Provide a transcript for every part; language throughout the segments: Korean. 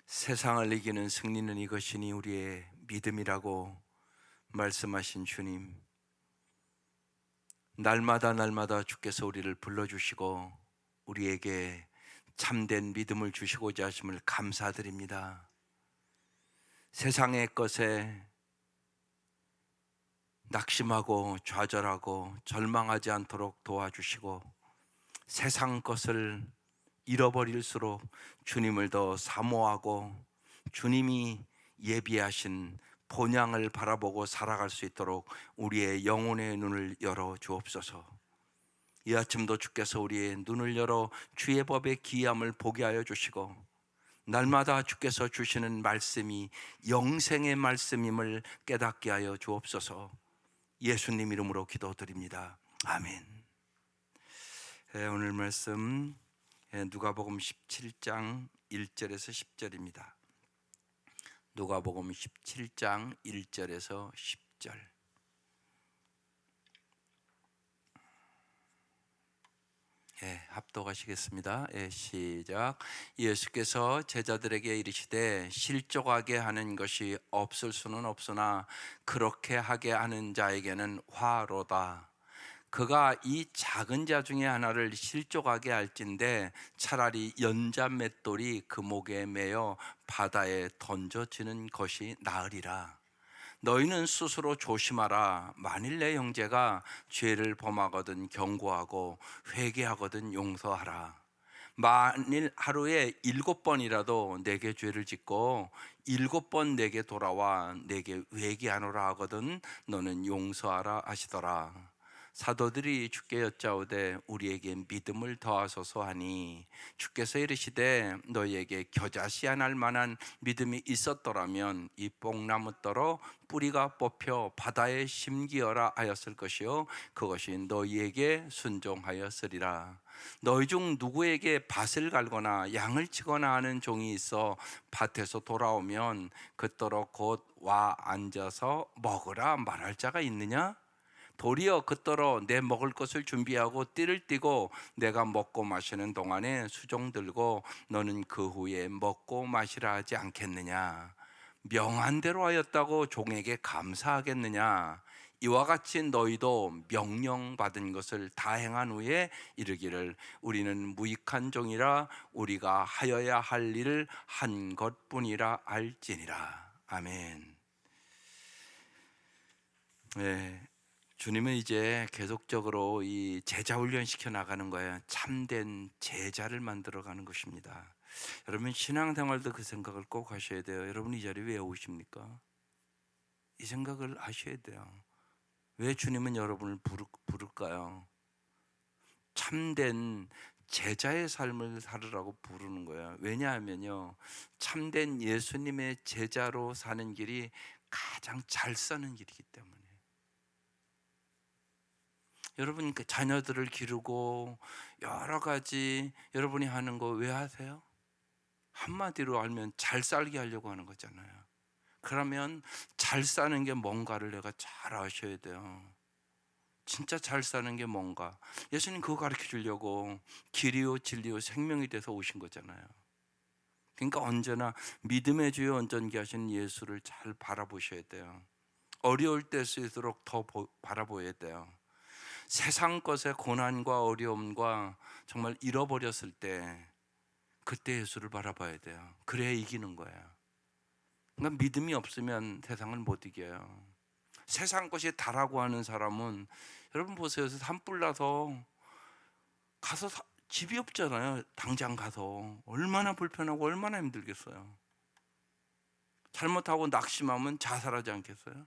세상을 이기는 승리는 이것이니 우리의 믿음이라고 말씀하신 주님, 날마다 주께서 우리를 불러주시고 우리에게 참된 믿음을 주시고자 하심을 감사드립니다. 세상의 것에 낙심하고 좌절하고 절망하지 않도록 도와주시고, 세상 것을 잃어버릴수록 주님을 더 사모하고 주님이 예비하신 본향을 바라보고 살아갈 수 있도록 우리의 영혼의 눈을 열어 주옵소서. 이 아침도 주께서 우리의 눈을 열어 주의 법의 기이함을 보게 하여 주시고, 날마다 주께서 주시는 말씀이 영생의 말씀임을 깨닫게 하여 주옵소서. 예수님 이름으로 기도드립니다. 아멘. 오늘 말씀 누가복음 17장 1절에서 10절입니다. 누가복음 17장 1절에서 10절. 합독하시겠습니다. 시작. 예수께서 제자들에게 이르시되 실족하게 하는 것이 없을 수는 없으나 그렇게 하게 하는 자에게는 화로다. 그가 이 작은 자 중에 하나를 실족하게 할진대 차라리 연자 맷돌이 그 목에 매어 바다에 던져지는 것이 나으리라. 너희는 스스로 조심하라. 만일 내 형제가 죄를 범하거든 경고하고 회개하거든 용서하라. 만일 하루에 7번이라도 내게 죄를 짓고 7번 내게 돌아와 내게 회개하노라 하거든 너는 용서하라 하시더라. 사도들이 주께 여짜오되 우리에게 믿음을 더하소서 하니, 주께서 이르시되 너희에게 겨자씨앗 만한 믿음이 있었더라면 이 뽕나무더러 뿌리가 뽑혀 바다에 심기어라 하였을 것이요 그것이 너희에게 순종하였으리라. 너희 중 누구에게 밭을 갈거나 양을 치거나 하는 종이 있어 밭에서 돌아오면 그더러 곧 와 앉아서 먹으라 말할 자가 있느냐? 도리어 그더러 내 먹을 것을 준비하고 띠를 띠고 내가 먹고 마시는 동안에 수종 들고 너는 그 후에 먹고 마시라 하지 않겠느냐? 명한 대로 하였다고 종에게 감사하겠느냐? 이와 같이 너희도 명령받은 것을 다 행한 후에 이르기를 우리는 무익한 종이라 우리가 하여야 할 일을 한 것뿐이라 알지니라. 아멘. 주님은 이제 계속적으로 이 제자 훈련 시켜 나가는 거예요. 참된 제자를 만들어 가는 것입니다. 여러분 신앙생활도 그 생각을 꼭 하셔야 돼요. 여러분 이 자리에 왜 오십니까? 이 생각을 하셔야 돼요. 왜 주님은 여러분을 부를까요? 참된 제자의 삶을 살으라고 부르는 거예요. 왜냐하면요, 참된 예수님의 제자로 사는 길이 가장 잘 사는 길이기 때문에. 여러분 그 자녀들을 기르고 여러 가지 여러분이 하는 거 왜 하세요? 한마디로 알면 잘 살게 하려고 하는 거잖아요. 그러면 잘 사는 게 뭔가를 내가 잘 아셔야 돼요. 진짜 잘 사는 게 뭔가. 예수님 그거 가르쳐 주려고 길이요 진리요 생명이 돼서 오신 거잖아요. 그러니까 언제나 믿음의 주요 온전케 하신 예수를 잘 바라보셔야 돼요. 어려울 때일수록 더 바라보아야 돼요. 세상 것의 고난과 어려움과 정말 잃어버렸을 때 그때 예수를 바라봐야 돼요. 그래야 이기는 거예요. 그러니까 믿음이 없으면 세상을 못 이겨요. 세상 것이 다라고 하는 사람은 여러분 보세요. 산불 나서 가서 집이 없잖아요. 당장 가서 얼마나 불편하고 얼마나 힘들겠어요. 잘못하고 낙심하면 자살하지 않겠어요?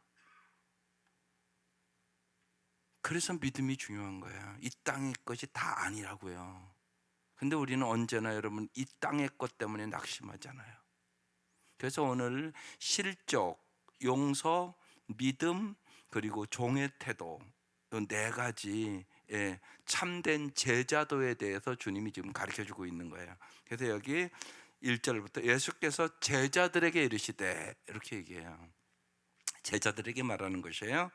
그래서 믿음이 중요한 거예요. 이 땅의 것이 다 아니라고요. 근데 우리는 언제나 여러분 이 땅의 것 때문에 낙심하잖아요. 그래서 오늘 실족, 용서, 믿음, 그리고 종의 태도, 이 네 가지 참된 제자도에 대해서 주님이 지금 가르쳐주고 있는 거예요. 그래서 여기 1절부터 예수께서 제자들에게 이르시되 이렇게 얘기해요. 제자들에게 말하는 것이에요.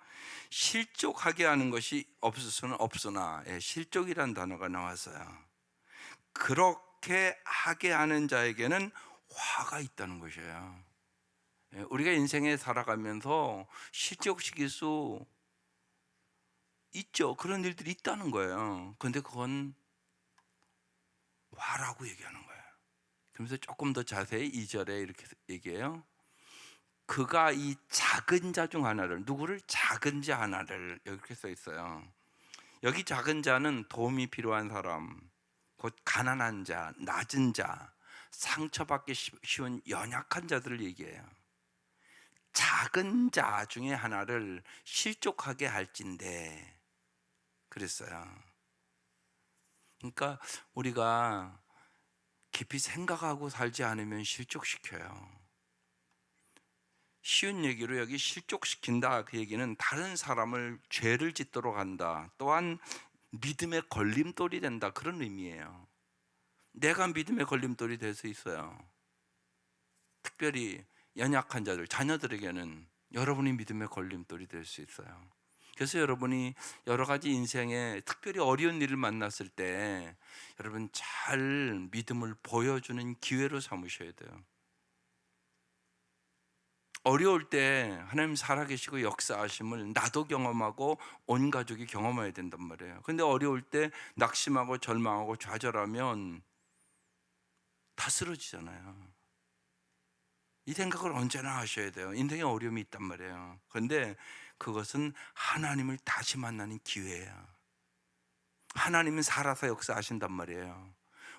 실족하게 하는 것이 없을 수는 없으나, 실족이란 단어가 나왔어요. 그렇게 하게 하는 자에게는 화가 있다는 것이에요. 예, 우리가 인생에 살아가면서 실족시킬 수 있죠. 그런 일들이 있다는 거예요. 근데 그건 화라고 얘기하는 거예요. 그러면서 조금 더 자세히 2절에 이렇게 얘기해요. 그가 이 작은 자 중 하나를, 누구를? 작은 자 하나를, 이렇게 써 있어요. 여기 작은 자는 도움이 필요한 사람, 곧 가난한 자, 낮은 자, 상처받기 쉬운 연약한 자들을 얘기해요. 작은 자 중에 하나를 실족하게 할진대 그랬어요. 그러니까 우리가 깊이 생각하고 살지 않으면 실족시켜요. 쉬운 얘기로 여기 실족시킨다, 그 얘기는 다른 사람을 죄를 짓도록 한다, 또한 믿음의 걸림돌이 된다, 그런 의미예요. 내가 믿음의 걸림돌이 될 수 있어요. 특별히 연약한 자들, 자녀들에게는 여러분이 믿음의 걸림돌이 될 수 있어요. 그래서 여러분이 여러 가지 인생에 특별히 어려운 일을 만났을 때 여러분 잘 믿음을 보여주는 기회로 삼으셔야 돼요. 어려울 때 하나님 살아계시고 역사하심을 나도 경험하고 온 가족이 경험해야 된단 말이에요. 근데 어려울 때 낙심하고 절망하고 좌절하면 다 쓰러지잖아요. 이 생각을 언제나 하셔야 돼요. 인생에 어려움이 있단 말이에요. 그런데 그것은 하나님을 다시 만나는 기회예요. 하나님은 살아서 역사하신단 말이에요.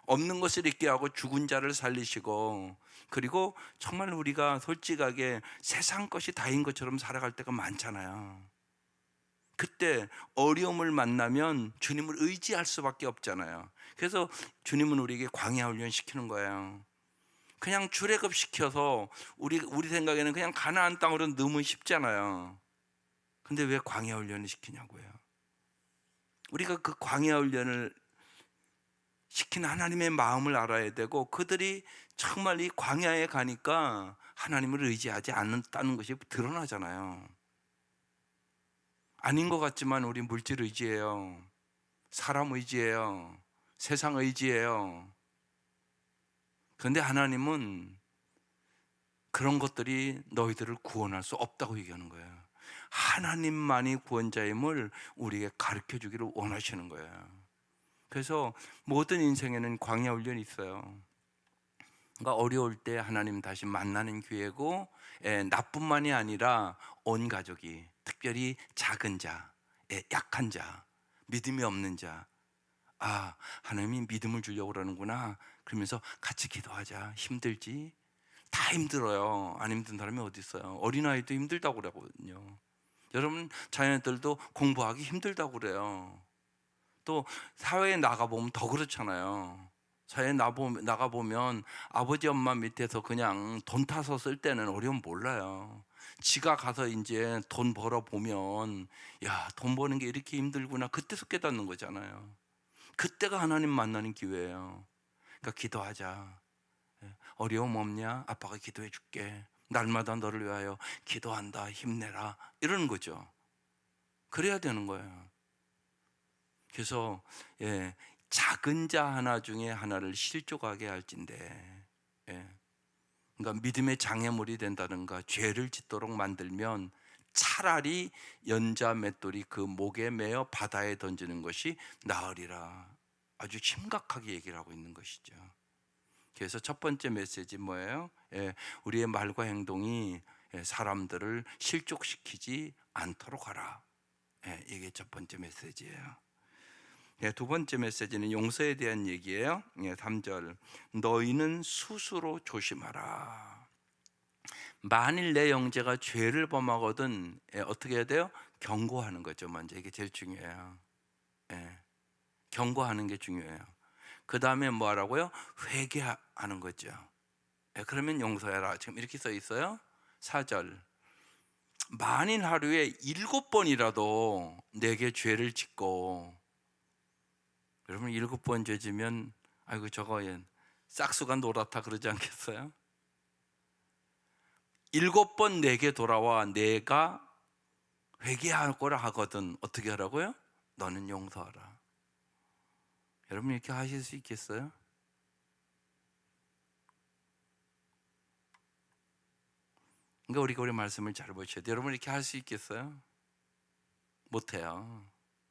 없는 것을 있게 하고 죽은 자를 살리시고, 그리고 정말 우리가 솔직하게 세상 것이 다인 것처럼 살아갈 때가 많잖아요. 그때 어려움을 만나면 주님을 의지할 수밖에 없잖아요. 그래서 주님은 우리에게 광야 훈련 시키는 거예요. 그냥 출애굽 시켜서 우리 생각에는 그냥 가나안 땅으로 넣으면 쉽잖아요. 근데 왜 광야 훈련을 시키냐고요. 우리가 그 광야 훈련을 시킨 하나님의 마음을 알아야 되고, 그들이 정말 이 광야에 가니까 하나님을 의지하지 않는다는 것이 드러나잖아요. 아닌 것 같지만 우리 물질 의지해요. 사람 의지해요. 세상 의지해요. 그런데 하나님은 그런 것들이 너희들을 구원할 수 없다고 얘기하는 거예요. 하나님만이 구원자임을 우리에게 가르쳐 주기를 원하시는 거예요. 그래서 모든 인생에는 광야 훈련이 있어요. 그러니까 어려울 때 하나님 다시 만나는 기회고, 나뿐만이 아니라 온 가족이, 특별히 작은 자, 약한 자, 믿음이 없는 자, 아, 하나님이 믿음을 주려고 그러는구나, 그러면서 같이 기도하자. 힘들지? 다 힘들어요. 안 힘든 사람이 어디 있어요? 어린아이도 힘들다고 그러거든요. 여러분 자녀들도 공부하기 힘들다고 그래요. 또 사회에 나가보면 더 그렇잖아요. 사회에 나가보면 아버지 엄마 밑에서 그냥 돈 타서 쓸 때는 어려움 몰라요. 지가 가서 이제 돈 벌어 보면, 야, 돈 버는 게 이렇게 힘들구나, 그때서 깨닫는 거잖아요. 그때가 하나님 만나는 기회예요. 그러니까 기도하자. 어려움 없냐? 아빠가 기도해 줄게. 날마다 너를 위하여 기도한다. 힘내라. 이러는 거죠. 그래야 되는 거예요. 그래서 작은 자 하나 중에 하나를 실족하게 할진대. 그러니까 믿음의 장애물이 된다든가 죄를 짓도록 만들면 차라리 연자 맷돌이 그 목에 매어 바다에 던지는 것이 나으리라. 아주 심각하게 얘기를 하고 있는 것이죠. 그래서 첫 번째 메시지 뭐예요? 우리의 말과 행동이 사람들을 실족시키지 않도록 하라. 이게 첫 번째 메시지예요. 두 번째 메시지는 용서에 대한 얘기예요. 3절, 너희는 스스로 조심하라. 만일 내 형제가 죄를 범하거든 어떻게 해야 돼요? 경고하는 거죠. 먼저 이게 제일 중요해요. 경고하는 게 중요해요. 그 다음에 뭐 하라고요? 회개하는 거죠. 그러면 용서해라. 지금 이렇게 써 있어요. 4절, 만일 하루에 7번이라도 내게 죄를 짓고, 여러분 7번 죄 지면 아이고 저거 싹수가 노랗다 그러지 않겠어요? 7번 내게 돌아와 내가 회개할 거라 하거든 어떻게 하라고요? 너는 용서하라. 여러분 이렇게 하실 수 있겠어요? 그러니까 우리가 우리 말씀을 잘 보셔야 돼요. 여러분 이렇게 할 수 있겠어요? 못해요.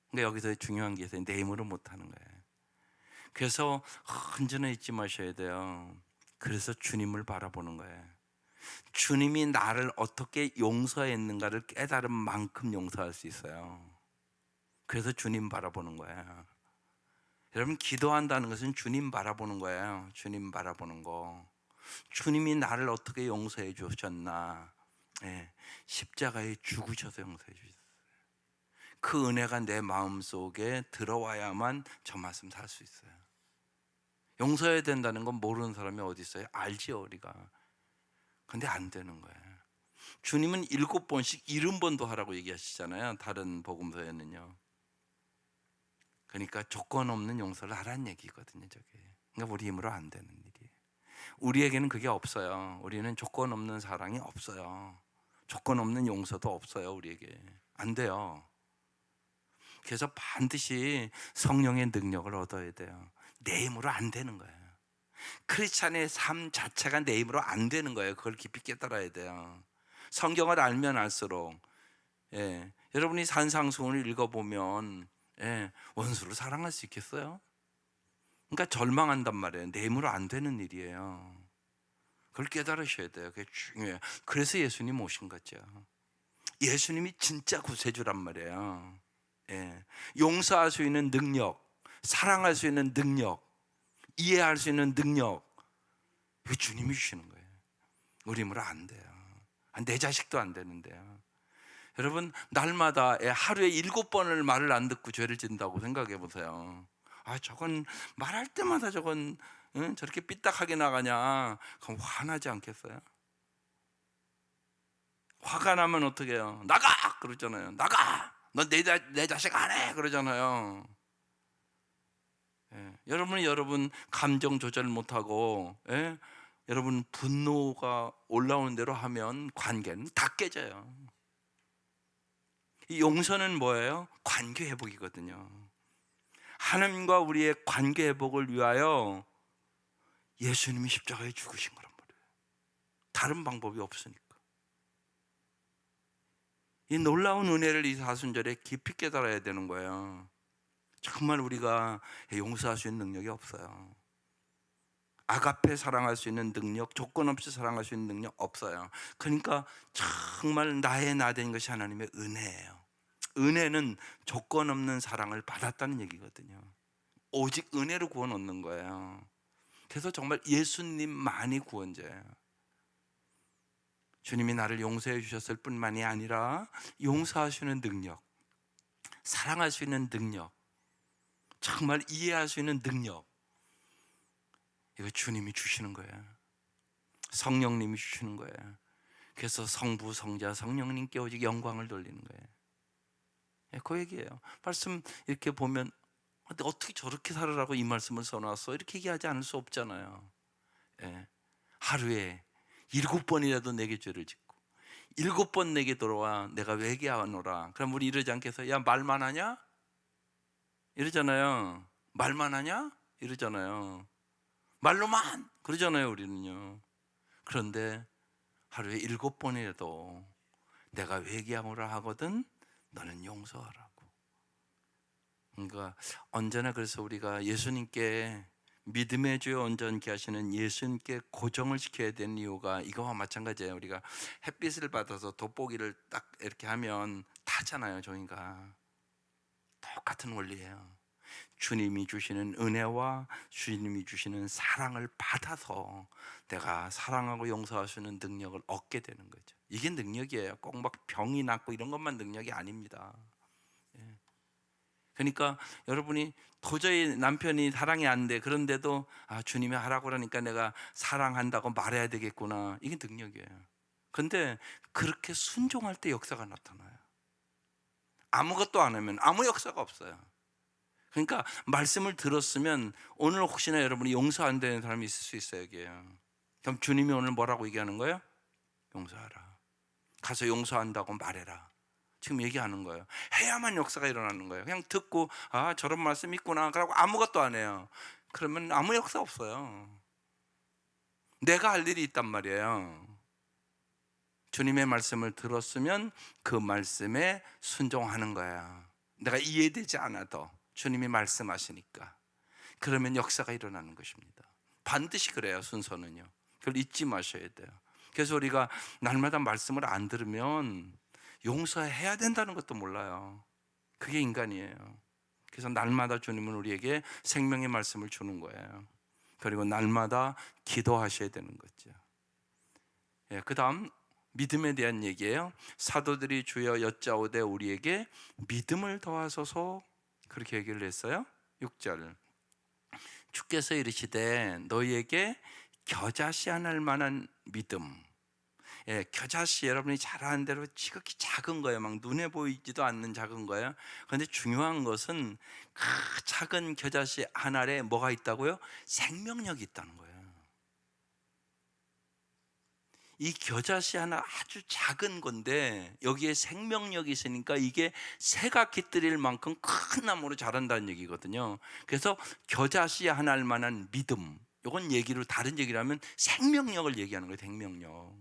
그러니까 여기서 중요한 게 있어요. 내 힘으로 못하는 거예요. 그래서 언제나 잊지 마셔야 돼요. 그래서 주님을 바라보는 거예요. 주님이 나를 어떻게 용서했는가를 깨달은 만큼 용서할 수 있어요. 그래서 주님 바라보는 거예요. 여러분 기도한다는 것은 주님 바라보는 거예요. 주님 바라보는 거. 주님이 나를 어떻게 용서해 주셨나. 예, 십자가에 죽으셔서 용서해 주셨어요. 그 은혜가 내 마음속에 들어와야만 저 말씀 살 수 있어요. 용서해야 된다는 건 모르는 사람이 어디 있어요? 알지요 우리가. 근데 안 되는 거예요. 주님은 7번씩 70번도 하라고 얘기하시잖아요. 다른 복음서에는요. 그러니까 조건 없는 용서를 하라는 얘기거든요. 저게. 그러니까 우리 힘으로 안 되는 일이에요. 우리에게는 그게 없어요. 우리는 조건 없는 사랑이 없어요. 조건 없는 용서도 없어요. 우리에게 안 돼요. 그래서 반드시 성령의 능력을 얻어야 돼요. 내 힘으로 안 되는 거예요. 크리스찬의 삶 자체가 내 힘으로 안 되는 거예요. 그걸 깊이 깨달아야 돼요. 성경을 알면 알수록, 예, 여러분이 산상수훈을 읽어보면, 예, 원수를 사랑할 수 있겠어요? 그러니까 절망한단 말이에요. 내 힘으로 안 되는 일이에요. 그걸 깨달으셔야 돼요. 그게 중요해요. 그래서 예수님 오신 거죠. 예수님이 진짜 구세주란 말이에요. 예, 용서할 수 있는 능력, 사랑할 수 있는 능력, 이해할 수 있는 능력, 그 주님이 주시는 거예요. 우리 힘으로 안 돼요. 내 자식도 안 되는데요. 여러분 날마다 하루에 7번을 말을 안 듣고 죄를 짓는다고 생각해 보세요. 아 저건 말할 때마다 저건 저렇게 삐딱하게 나가냐. 그럼 화나지 않겠어요? 화가 나면 어떻게 해요? 나가! 그러잖아요. 나가! 너 내 자식 안 해! 그러잖아요. 예. 여러분 감정 조절 못하고, 예? 여러분 분노가 올라오는 대로 하면 관계는 다 깨져요. 이 용서는 뭐예요? 관계 회복이거든요. 하나님과 우리의 관계 회복을 위하여 예수님이 십자가에 죽으신 거란 말이에요. 다른 방법이 없으니까. 이 놀라운 은혜를 이 사순절에 깊이 깨달아야 되는 거예요. 정말 우리가 용서할 수 있는 능력이 없어요. 아가페 사랑할 수 있는 능력, 조건 없이 사랑할 수 있는 능력 없어요. 그러니까 정말 나의 나 된 것이 하나님의 은혜예요. 은혜는 조건 없는 사랑을 받았다는 얘기거든요. 오직 은혜로 구원 얻는 거예요. 그래서 정말 예수님만이 구원자예요. 주님이 나를 용서해 주셨을 뿐만이 아니라 용서할 수 있는 능력, 사랑할 수 있는 능력, 정말 이해할 수 있는 능력, 이거 주님이 주시는 거예요. 성령님이 주시는 거예요. 그래서 성부, 성자, 성령님께 오직 영광을 돌리는 거예요. 그 얘기예요. 말씀 이렇게 보면 근데 어떻게 저렇게 살으라고 이 말씀을 써놨어? 이렇게 얘기하지 않을 수 없잖아요. 예. 하루에 7번이라도 내게 죄를 짓고 7번 내게 돌아와 내가 회개하노라. 그럼 우리 이러지 않겠어요? 야 말만 하냐? 이러잖아요. 말만 하냐? 이러잖아요. 말로만 그러잖아요 우리는요. 그런데 하루에 7번이라도 내가 회개하노라 하거든 너는 용서하라고. 그러니까 언제나 그래서 우리가 예수님께 믿음의 주여 온전케 하시는 예수님께 고정을 시켜야 되는 이유가 이거와 마찬가지예요. 우리가 햇빛을 받아서 돋보기를 딱 이렇게 하면 타잖아요. 종이가. 똑같은 원리예요. 주님이 주시는 은혜와 주님이 주시는 사랑을 받아서 내가 사랑하고 용서할 수 있는 능력을 얻게 되는 거죠. 이게 능력이에요. 꼭 막 병이 낫고 이런 것만 능력이 아닙니다. 그러니까 여러분이 도저히 남편이 사랑이 안 돼. 그런데도 주님이 하라고 그러니까 내가 사랑한다고 말해야 되겠구나. 이게 능력이에요. 그런데 그렇게 순종할 때 역사가 나타나요. 아무것도 안 하면 아무 역사가 없어요. 그러니까 말씀을 들었으면 오늘 혹시나 여러분이 용서 안 되는 사람이 있을 수 있어요. 여기에요. 그럼 주님이 오늘 뭐라고 얘기하는 거예요? 용서하라. 가서 용서한다고 말해라. 지금 얘기하는 거예요. 해야만 역사가 일어나는 거예요. 그냥 듣고 저런 말씀 있구나 그러고 아무것도 안 해요. 그러면 아무 역사 없어요. 내가 할 일이 있단 말이에요. 주님의 말씀을 들었으면 그 말씀에 순종하는 거야. 내가 이해되지 않아도 주님이 말씀하시니까. 그러면 역사가 일어나는 것입니다. 반드시 그래요. 순서는요. 그걸 잊지 마셔야 돼요. 그래서 우리가 날마다 말씀을 안 들으면 용서해야 된다는 것도 몰라요. 그게 인간이에요. 그래서 날마다 주님은 우리에게 생명의 말씀을 주는 거예요. 그리고 날마다 기도하셔야 되는 거죠. 그 다음 믿음에 대한 얘기예요. 사도들이 주여 여짜오되 우리에게 믿음을 더하소서, 그렇게 얘기를 했어요. 6절, 주께서 이르시되 너희에게 겨자씨 하나 할 만한 믿음. 겨자씨 여러분이 잘 아는 대로 지극히 작은 거예요. 막 눈에 보이지도 않는 작은 거예요. 그런데 중요한 것은 그 작은 겨자씨 하나에 뭐가 있다고요? 생명력이 있다는 거예요. 이 겨자씨 하나 아주 작은 건데 여기에 생명력이 있으니까 이게 새가 깃들일 만큼 큰 나무로 자란다는 얘기거든요. 그래서 겨자씨 하나 할 만한 믿음, 이건 얘기를 다른 얘기를 하면 생명력을 얘기하는 거예요. 생명력.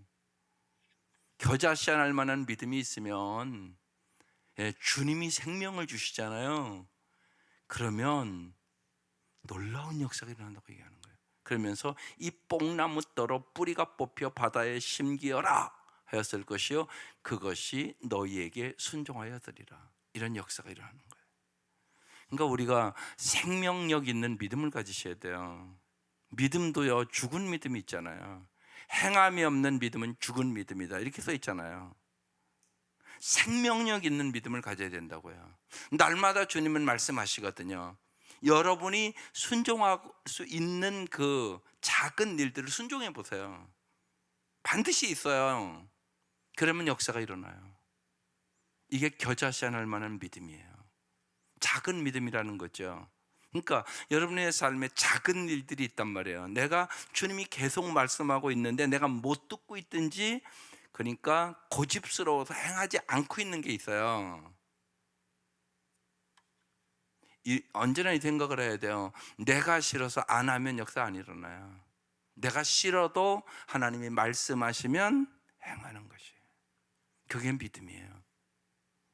겨자씨 하나 할 만한 믿음이 있으면 주님이 생명을 주시잖아요. 그러면 놀라운 역사가 일어난다고 얘기하는 거예요. 그러면서 이 뽕나무 떨어 뿌리가 뽑혀 바다에 심기어라 하였을 것이요 그것이 너희에게 순종하여들이라. 이런 역사가 일어나는 거예요. 그러니까 우리가 생명력 있는 믿음을 가지셔야 돼요. 믿음도요 죽은 믿음이 있잖아요. 행함이 없는 믿음은 죽은 믿음이다, 이렇게 써 있잖아요. 생명력 있는 믿음을 가져야 된다고요. 날마다 주님은 말씀하시거든요. 여러분이 순종할 수 있는 그 작은 일들을 순종해 보세요. 반드시 있어요. 그러면 역사가 일어나요. 이게 겨자씨 하나 할 만한 믿음이에요. 작은 믿음이라는 거죠. 그러니까 여러분의 삶에 작은 일들이 있단 말이에요. 내가 주님이 계속 말씀하고 있는데 내가 못 듣고 있든지, 그러니까 고집스러워서 행하지 않고 있는 게 있어요. 언제나 이 생각을 해야 돼요. 내가 싫어서 안 하면 역사 안 일어나요. 내가 싫어도 하나님이 말씀하시면 행하는 것이에요. 그게 믿음이에요.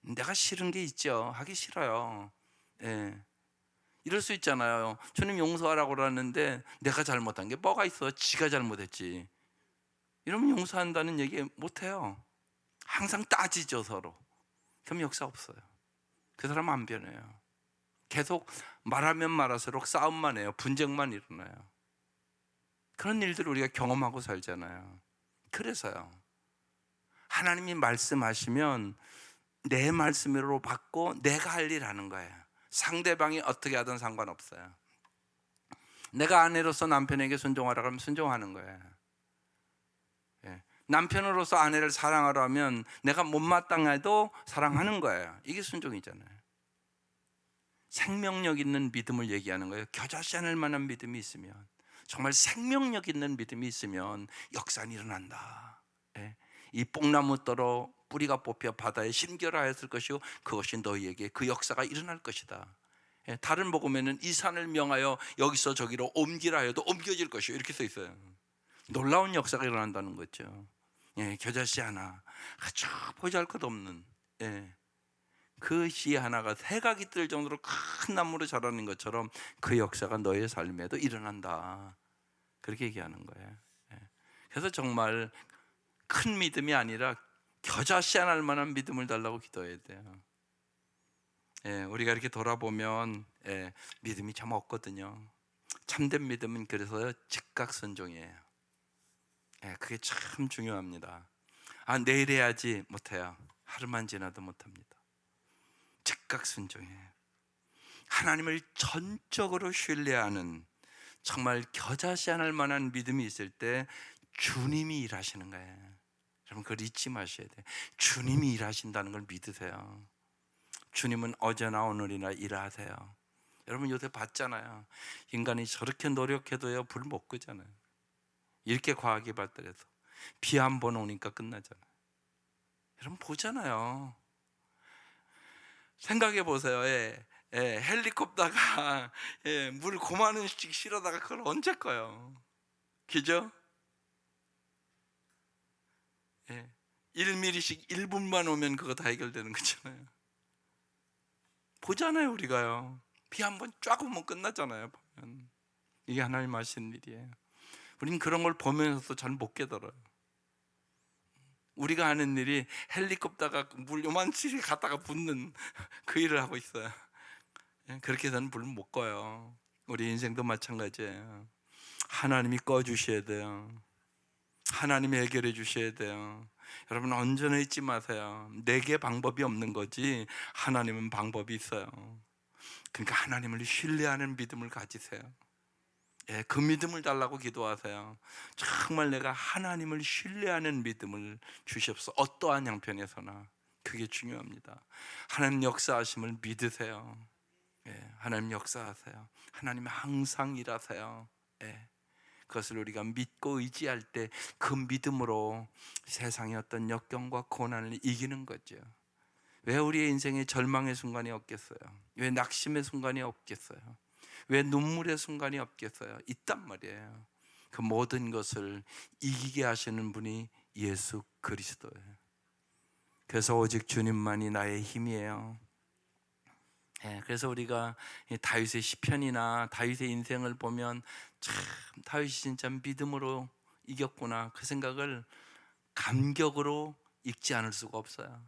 내가 싫은 게 있죠. 하기 싫어요. 이럴 수 있잖아요. 주님 용서하라고 그러는데 내가 잘못한 게 뭐가 있어? 지가 잘못했지. 이러면 용서한다는 얘기 못해요. 항상 따지죠, 서로. 그럼 역사 없어요. 그 사람 안 변해요. 계속 말하면 말할수록 싸움만 해요. 분쟁만 일어나요. 그런 일들을 우리가 경험하고 살잖아요. 그래서요, 하나님이 말씀하시면 내 말씀으로 받고 내가 할 일 하는 거예요. 상대방이 어떻게 하든 상관없어요. 내가 아내로서 남편에게 순종하라 그러면 순종하는 거예요. 남편으로서 아내를 사랑하라 하면 내가 못마땅해도 사랑하는 거예요. 이게 순종이잖아요. 생명력 있는 믿음을 얘기하는 거예요. 겨자씨 않을 만한 믿음이 있으면, 정말 생명력 있는 믿음이 있으면 역사는 일어난다. 이 뽕나무 떨어 뿌리가 뽑혀 바다에 심겨라 했을 것이요 그것이 너희에게 그 역사가 일어날 것이다. 다른 복음에는 이 산을 명하여 여기서 저기로 옮기라 해도 옮겨질 것이요 이렇게 써 있어요. 놀라운 역사가 일어난다는 거죠. 겨자씨 하나 아주 보잘것없는 그 씨 하나가 새가 깃들 정도로 큰 나무로 자라는 것처럼 그 역사가 너의 삶에도 일어난다, 그렇게 얘기하는 거예요. 그래서 정말 큰 믿음이 아니라 겨자씨 하나 할 만한 믿음을 달라고 기도해야 돼요. 우리가 이렇게 돌아보면 믿음이 참 없거든요. 참된 믿음은 그래서 즉각 순종이에요. 그게 참 중요합니다. 내일 해야지 못해요. 하루만 지나도 못합니다. 즉각 순종이에요. 하나님을 전적으로 신뢰하는 정말 겨자씨 하나 할 만한 믿음이 있을 때 주님이 일하시는 거예요. 여러분 그걸 잊지 마셔야 돼요. 주님이 일하신다는 걸 믿으세요. 주님은 어제나 오늘이나 일하세요. 여러분 요새 봤잖아요. 인간이 저렇게 노력해도요 불 못 끄잖아요. 이렇게 과학이 발달해서 비 한 번 오니까 끝나잖아요. 여러분 보잖아요. 생각해 보세요. 헬리콥터가 물 고만원씩 실어다가 그걸 언제 꺼요? 그죠? 1mm씩 1분만 오면 그거 다 해결되는 거잖아요. 보잖아요, 우리가요. 비 한 번 쫙 오면 끝나잖아요, 보면. 이게 하나님 하시는 일이에요. 우린 그런 걸 보면서도 잘 못 깨달아요. 우리가 하는 일이 헬리콥터가 물 요만치 갔다가 붙는 그 일을 하고 있어요. 그렇게 해서는 불 못 꺼요. 우리 인생도 마찬가지예요. 하나님이 꺼주셔야 돼요. 하나님이 해결해 주셔야 돼요. 여러분 언제나 잊지 마세요. 내게 방법이 없는 거지 하나님은 방법이 있어요. 그러니까 하나님을 신뢰하는 믿음을 가지세요. 예, 그 믿음을 달라고 기도하세요. 정말 내가 하나님을 신뢰하는 믿음을 주시옵소서. 어떠한 형편에서나 그게 중요합니다. 하나님 역사하심을 믿으세요. 예, 하나님 역사하세요. 하나님 항상 일하세요. 예, 그것을 우리가 믿고 의지할 때 그 믿음으로 세상의 어떤 역경과 고난을 이기는 거죠. 왜 우리의 인생에 절망의 순간이 없겠어요? 왜 낙심의 순간이 없겠어요? 왜 눈물의 순간이 없겠어요? 있단 말이에요. 그 모든 것을 이기게 하시는 분이 예수 그리스도예요. 그래서 오직 주님만이 나의 힘이에요. 그래서 우리가 다윗의 시편이나 다윗의 인생을 보면 참 다윗이 진짜 믿음으로 이겼구나 그 생각을 감격으로 읽지 않을 수가 없어요.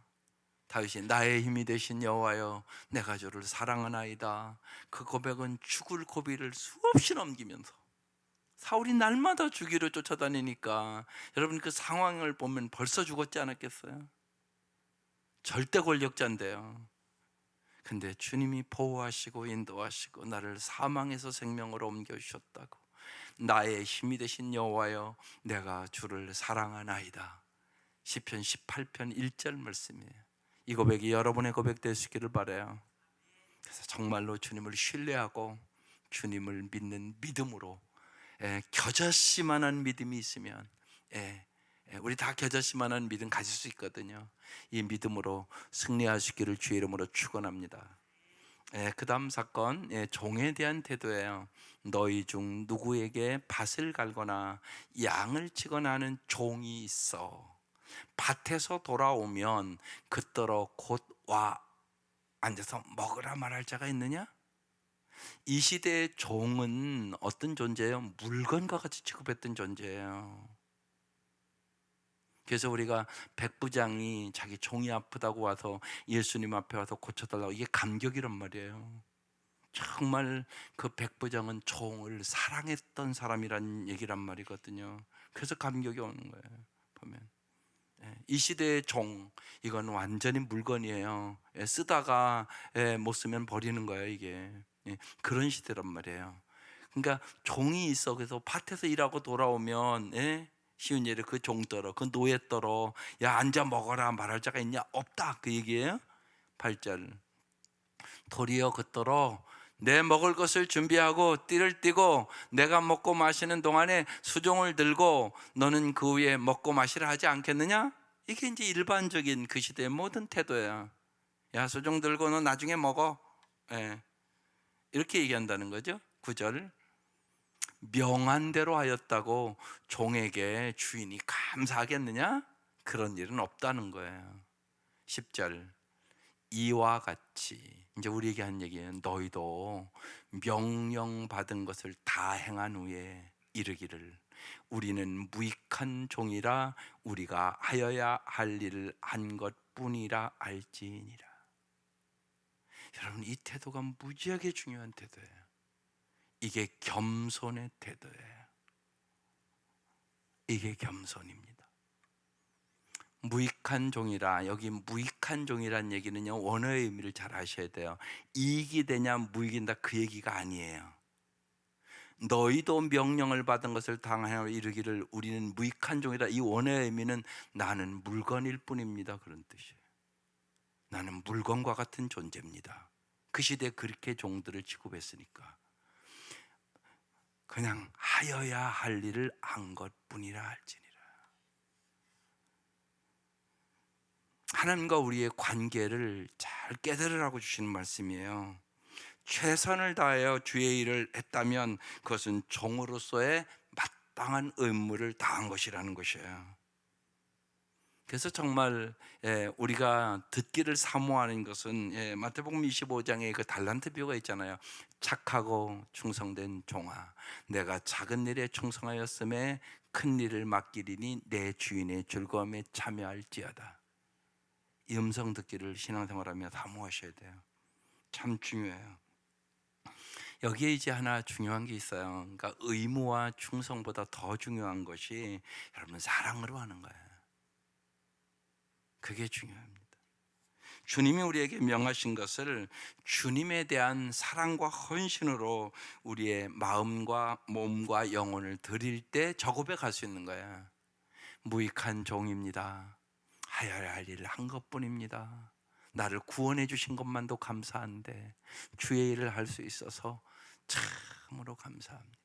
다윗이 나의 힘이 되신 여호와여 내가 주를 사랑하나이다. 그 고백은 죽을 고비를 수없이 넘기면서 사울이 날마다 죽이러 쫓아다니니까 여러분 그 상황을 보면 벌써 죽었지 않았겠어요? 절대 권력자인데요. 근데 주님이 보호하시고 인도하시고 나를 사망에서 생명으로 옮겨주셨다고. 나의 힘이 되신 여호와여 내가 주를 사랑하나이다. 시편 18편 1절 말씀이에요. 이 고백이 여러분의 고백 되시기를 바라요. 그래서 정말로 주님을 신뢰하고 주님을 믿는 믿음으로 겨자씨만한 믿음이 있으면 우리 다 겨자씨만한 믿음 가질 수 있거든요. 이 믿음으로 승리하시기를 주의 이름으로 축원합니다. 그 다음 사건 종에 대한 태도예요. 너희 중 누구에게 밭을 갈거나 양을 치거나 하는 종이 있어 밭에서 돌아오면 그더러 곧 와 앉아서 먹으라 말할 자가 있느냐? 이 시대의 종은 어떤 존재예요? 물건과 같이 취급했던 존재예요. 그래서 우리가 백부장이 자기 종이 아프다고 와서 예수님 앞에 와서 고쳐달라고, 이게 감격이란 말이에요. 정말 그 백부장은 종을 사랑했던 사람이란 얘기란 말이거든요. 그래서 감격이 오는 거예요. 보면 이 시대의 종, 이건 완전히 물건이에요. 쓰다가 못 쓰면 버리는 거예요. 이게 그런 시대란 말이에요. 그러니까 종이 있어. 그래서 밭에서 일하고 돌아오면 쉬운 예를 그 종더러 그 노예더러 야 앉아 먹어라 말할 자가 있냐? 없다 그 얘기예요. 8절 도리어 그더러 내 먹을 것을 준비하고 띠를 띠고 내가 먹고 마시는 동안에 수종을 들고 너는 그 위에 먹고 마시라 하지 않겠느냐? 이게 이제 일반적인 그 시대의 모든 태도야. 야 수종 들고 너 나중에 먹어. 이렇게 얘기한다는 거죠. 9절 명한 대로 하였다고 종에게 주인이 감사하겠느냐? 그런 일은 없다는 거예요. 10절 이와 같이 이제 우리에게 한 얘기는 너희도 명령받은 것을 다 행한 후에 이르기를 우리는 무익한 종이라 우리가 하여야 할 일을 한 것뿐이라 알지니라. 여러분 이 태도가 무지하게 중요한 태도예요. 이게 겸손의 태도예요. 이게 겸손입니다. 무익한 종이라, 여기 무익한 종이란 얘기는요 원어의 의미를 잘 아셔야 돼요. 이익이 되냐 무익이 된다 그 얘기가 아니에요. 너희도 명령을 받은 것을 당하여 이르기를 우리는 무익한 종이라, 이 원어의 의미는 나는 물건일 뿐입니다 그런 뜻이에요. 나는 물건과 같은 존재입니다. 그 시대에 그렇게 종들을 취급했으니까 그냥 하여야 할 일을 한 것뿐이라 할지니라. 하나님과 우리의 관계를 잘 깨달으라고 주시는 말씀이에요. 최선을 다하여 주의 일을 했다면 그것은 종으로서의 마땅한 의무를 다한 것이라는 것이에요. 그래서 정말 우리가 듣기를 사모하는 것은 마태복음 25장에 그 달란트 비유가 있잖아요. 착하고 충성된 종아, 내가 작은 일에 충성하였음에 큰 일을 맡기리니 내 주인의 즐거움에 참여할지어다. 이 음성 듣기를 신앙생활하며 사모하셔야 돼요. 참 중요해요. 여기에 이제 하나 중요한 게 있어요. 그러니까 의무와 충성보다 더 중요한 것이 여러분 사랑으로 하는 거예요. 그게 중요합니다. 주님이 우리에게 명하신 것을 주님에 대한 사랑과 헌신으로 우리의 마음과 몸과 영혼을 드릴 때 저 고백할 수 있는 거야. 무익한 종입니다. 하여야 할 일을 한 것뿐입니다. 나를 구원해 주신 것만도 감사한데 주의 일을 할 수 있어서 참으로 감사합니다.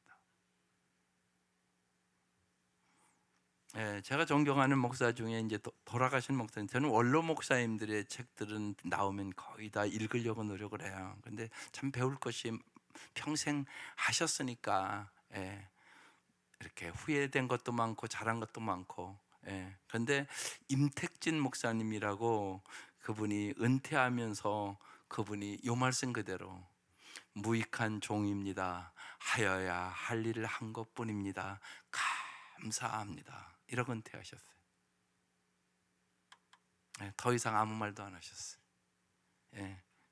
제가 존경하는 목사 중에 이제 돌아가신 목사님, 저는 원로 목사님들의 책들은 나오면 거의 다 읽으려고 노력을 해요. 근데 참 배울 것이 평생 하셨으니까 이렇게 후회된 것도 많고 잘한 것도 많고. 그런데 임택진 목사님이라고, 그분이 은퇴하면서 그분이 요 말씀 그대로 무익한 종입니다. 하여야 할 일을 한 것뿐입니다. 감사합니다. 이러고 은퇴하셨어요. 더 이상 아무 말도 안 하셨어요.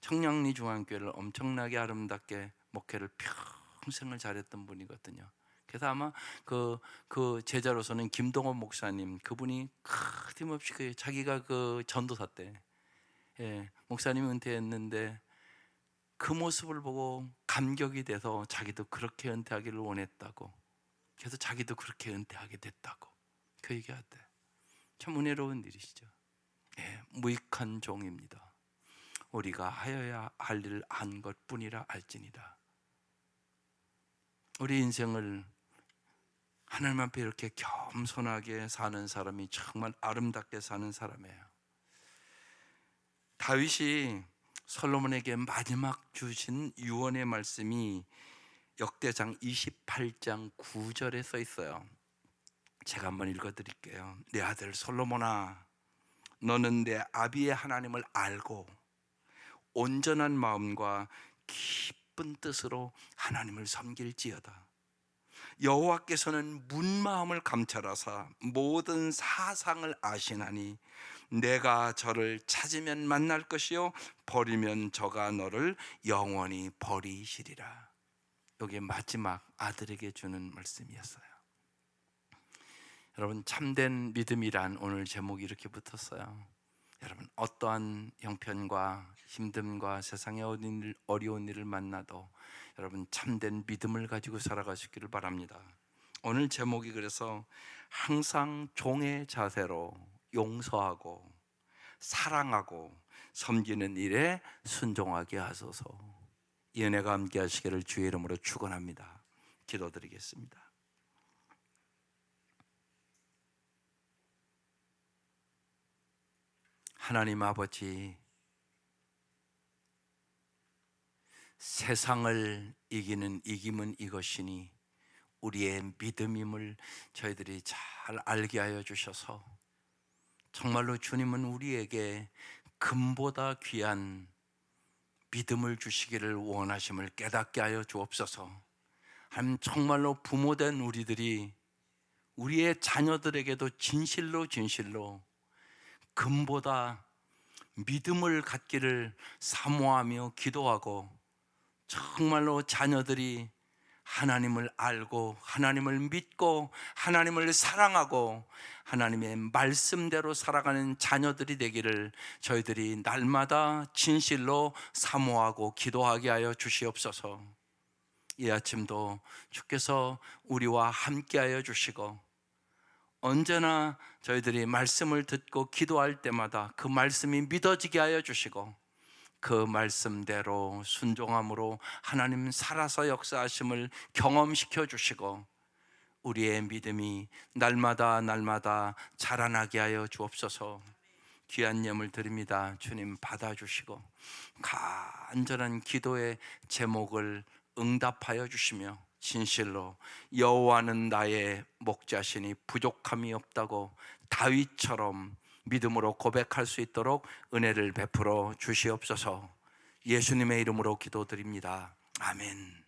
청량리 중앙교회를 엄청나게 아름답게 목회를 평생을 잘했던 분이거든요. 그래서 아마 그 제자로서는 김동원 목사님, 그분이 끊임없이 자기가 그 전도사 때 목사님이 은퇴했는데 그 모습을 보고 감격이 돼서 자기도 그렇게 은퇴하기를 원했다고, 그래서 자기도 그렇게 은퇴하게 됐다고 그 얘기하대. 참 은혜로운 일이시죠. 무익한 종입니다. 우리가 하여야 할 일을 한 것뿐이라 알지니라. 우리 인생을 하나님 앞에 이렇게 겸손하게 사는 사람이 정말 아름답게 사는 사람이에요. 다윗이 솔로몬에게 마지막 주신 유언의 말씀이 역대장 28장 9절에 써 있어요. 제가 한번 읽어드릴게요. 내 아들 솔로몬아, 너는 내 아비의 하나님을 알고 온전한 마음과 깊은 뜻으로 하나님을 섬길지어다. 여호와께서는 문마음을 감찰하사 모든 사상을 아시나니 내가 저를 찾으면 만날 것이요 버리면 저가 너를 영원히 버리시리라. 이게 마지막 아들에게 주는 말씀이었어요. 여러분, 참된 믿음이란 오늘 제목이 이렇게 붙었어요. 여러분, 어떠한 형편과 힘듦과 세상의 어려운 일을 만나도 여러분 참된 믿음을 가지고 살아가시기를 바랍니다. 오늘 제목이 그래서 항상 종의 자세로 용서하고 사랑하고 섬기는 일에 순종하게 하소서. 이 은혜가 함께 하시기를 주의 이름으로 축원합니다. 기도드리겠습니다. 하나님 아버지, 세상을 이기는 이김은 이것이니 우리의 믿음임을 저희들이 잘 알게 하여 주셔서 정말로 주님은 우리에게 금보다 귀한 믿음을 주시기를 원하심을 깨닫게 하여 주옵소서. 하나님, 정말로 부모된 우리들이 우리의 자녀들에게도 진실로 금보다 믿음을 갖기를 사모하며 기도하고, 정말로 자녀들이 하나님을 알고 하나님을 믿고 하나님을 사랑하고 하나님의 말씀대로 살아가는 자녀들이 되기를 저희들이 날마다 진실로 사모하고 기도하게 하여 주시옵소서. 이 아침도 주께서 우리와 함께하여 주시고, 언제나 저희들이 말씀을 듣고 기도할 때마다 그 말씀이 믿어지게 하여 주시고, 그 말씀대로 순종함으로 하나님 살아서 역사하심을 경험시켜 주시고, 우리의 믿음이 날마다 자라나게 하여 주옵소서. 귀한 예물 드립니다. 주님 받아주시고 간절한 기도의 제목을 응답하여 주시며, 진실로 여호와는 나의 목자시니 부족함이 없다고 다윗처럼 믿음으로 고백할 수 있도록 은혜를 베풀어 주시옵소서. 예수님의 이름으로 기도드립니다. 아멘.